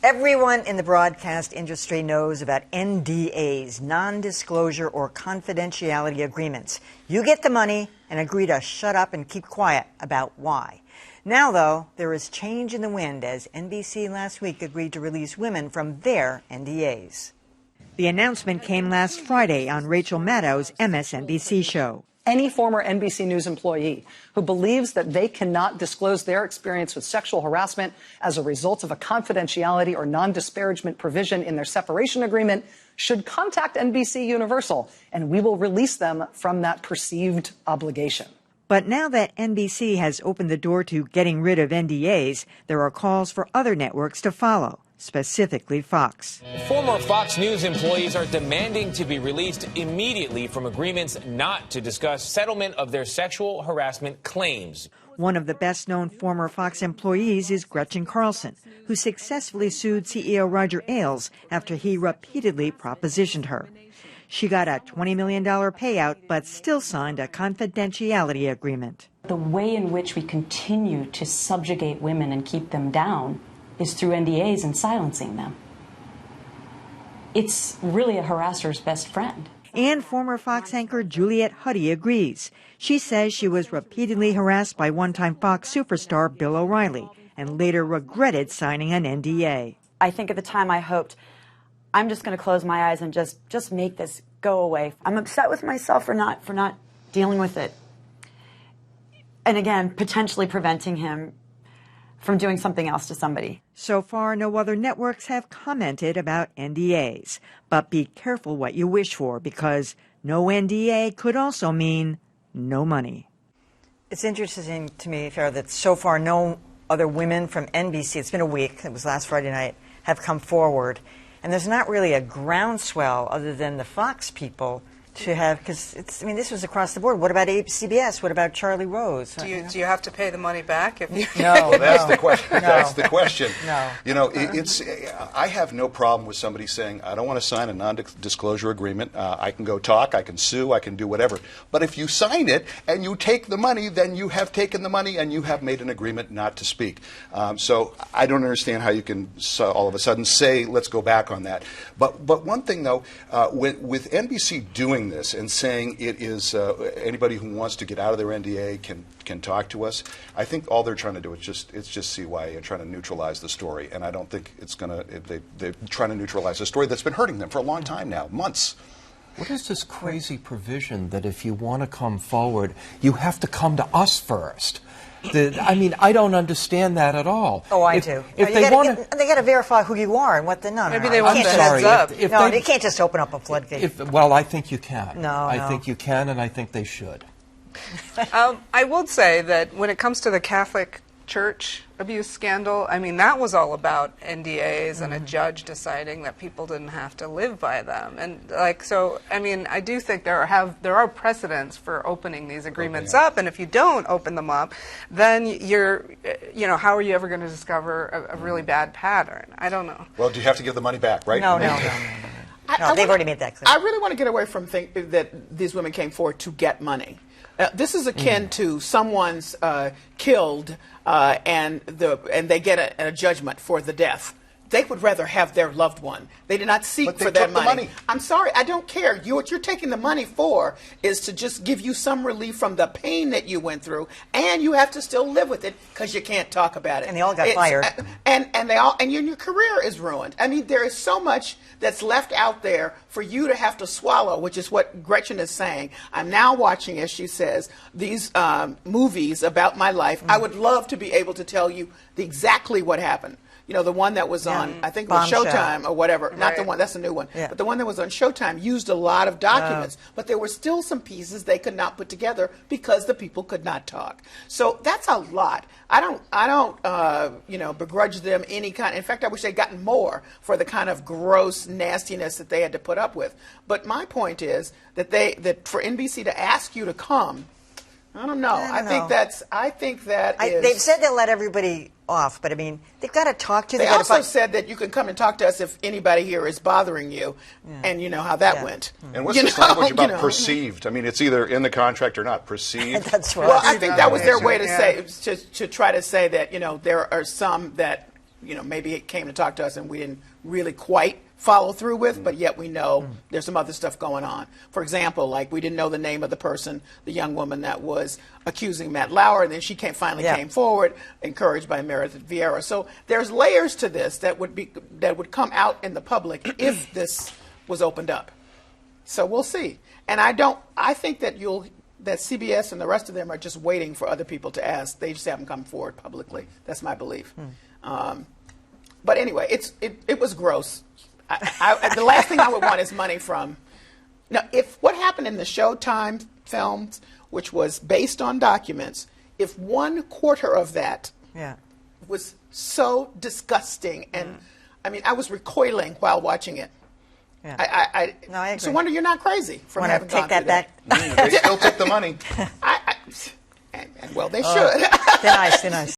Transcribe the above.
Everyone in the broadcast industry knows about NDAs, non-disclosure or confidentiality agreements. You get the money and agree to shut up and keep quiet about why. Now, though, there is change in the wind as NBC last week agreed to release women from their NDAs. The announcement came last Friday on Rachel Maddow's MSNBC show. Any former NBC News employee who believes that they cannot disclose their experience with sexual harassment as a result of a confidentiality or non-disparagement provision in their separation agreement should contact NBC Universal, and we will release them from that perceived obligation. But now that NBC has opened the door to getting rid of NDAs, there are calls for other networks to follow, specifically Fox. Former Fox News employees are demanding to be released immediately from agreements not to discuss settlement of their sexual harassment claims. One of the best-known former Fox employees is Gretchen Carlson, who successfully sued CEO Roger Ailes after he repeatedly propositioned her. She got a $20 million payout, but still signed a confidentiality agreement. The way in which we continue to subjugate women and keep them down is through NDAs and silencing them. It's really a harasser's best friend. And former Fox anchor Juliette Huddy agrees. She says she was repeatedly harassed by one-time Fox superstar Bill O'Reilly and later regretted signing an NDA. I think at the time I hoped, I'm just going to close my eyes and just make this go away. I'm upset with myself for not dealing with it. And again, potentially preventing him from doing something else to somebody. So far, no other networks have commented about NDAs. But be careful what you wish for, because no NDA could also mean no money. It's interesting to me, Farah, that so far no other women from NBC, it's been a week, it was last Friday night, have come forward. And there's not really a groundswell other than the Fox people to have, because it's, I mean, this was across the board. What about CBS? What about Charlie Rose? Do you have to pay the money back if you? No, that's the question. No. That's the question. No. You know, I have no problem with somebody saying, I don't want to sign a non-disclosure agreement. I can go talk, I can sue, I can do whatever. But if you sign it and you take the money, then you have taken the money and you have made an agreement not to speak. So I don't understand how you can all of a sudden say, let's go back on that. But one thing, though, with NBC doing this and saying it is anybody who wants to get out of their NDA can talk to us, I think all they're trying to do is just CYA and trying to neutralize the story. And I don't think it's going to, they're trying to neutralize a story that's been hurting them for a long time now, months. What is this crazy provision that if you want to come forward, you have to come to us first? I mean, I don't understand that at all. Oh, I do. If they got to verify who you are and what the no. Maybe they want the heads up. You can't just open up a floodgate. Well, I think you can. I think you can, and I think they should. I would say that when it comes to the Catholic Church abuse scandal, I mean, that was all about NDAs and a judge deciding that people didn't have to live by them. And so, I mean, I do think there are precedents for opening these agreements up, and if you don't open them up, then how are you ever going to discover a really bad pattern? I don't know. Well, do you have to give the money back, right? No, they've already made that clear. I really want to get away from thinking that these women came forward to get money. This is akin to someone's killed and they get a judgment for the death. They would rather have their loved one. They did not seek for that money. I'm sorry, I don't care. What you're taking the money for is to just give you some relief from the pain that you went through, and you have to still live with it because you can't talk about it. And they all got fired. And your career is ruined. I mean, there is so much that's left out there for you to have to swallow, which is what Gretchen is saying. I'm now watching, as she says, these movies about my life. I would love to be able to tell you exactly what happened. You know, the one that was on, I think it was Showtime or whatever. Right. Not the one, that's a new one. Yeah. But the one that was on Showtime used a lot of documents. But there were still some pieces they could not put together because the people could not talk. So that's a lot. I don't begrudge them any kind. In fact, I wish they'd gotten more for the kind of gross nastiness that they had to put up with. But my point is that for NBC to ask you to come, I don't know. I think that is... They've said they'll let everybody off, but I mean, they've got to talk to. They also said that you can come and talk to us if anybody here is bothering you, and you know how that went. And what's this language about perceived? I mean, it's either in the contract or not. Perceived. That's right. Well, I think that was their way to say to try to say that there are some that maybe it came to talk to us and we didn't really quite follow through with, but yet we know there's some other stuff going on. For example, like we didn't know the name of the person, the young woman that was accusing Matt Lauer, and then she finally came forward, encouraged by Meredith Vieira. So there's layers to this that would come out in the public if this was opened up. So we'll see. And I think that that CBS and the rest of them are just waiting for other people to ask. They just haven't come forward publicly. That's my belief. But anyway, it was gross. The last thing I would want is money from. Now, if what happened in the Showtime films, which was based on documents, if 1/4 of that was so disgusting, and I mean, I was recoiling while watching it. Yeah. I agree. So wonder you're not crazy from having take gone that through back. that. They still take the money. Well, they should. They're nice.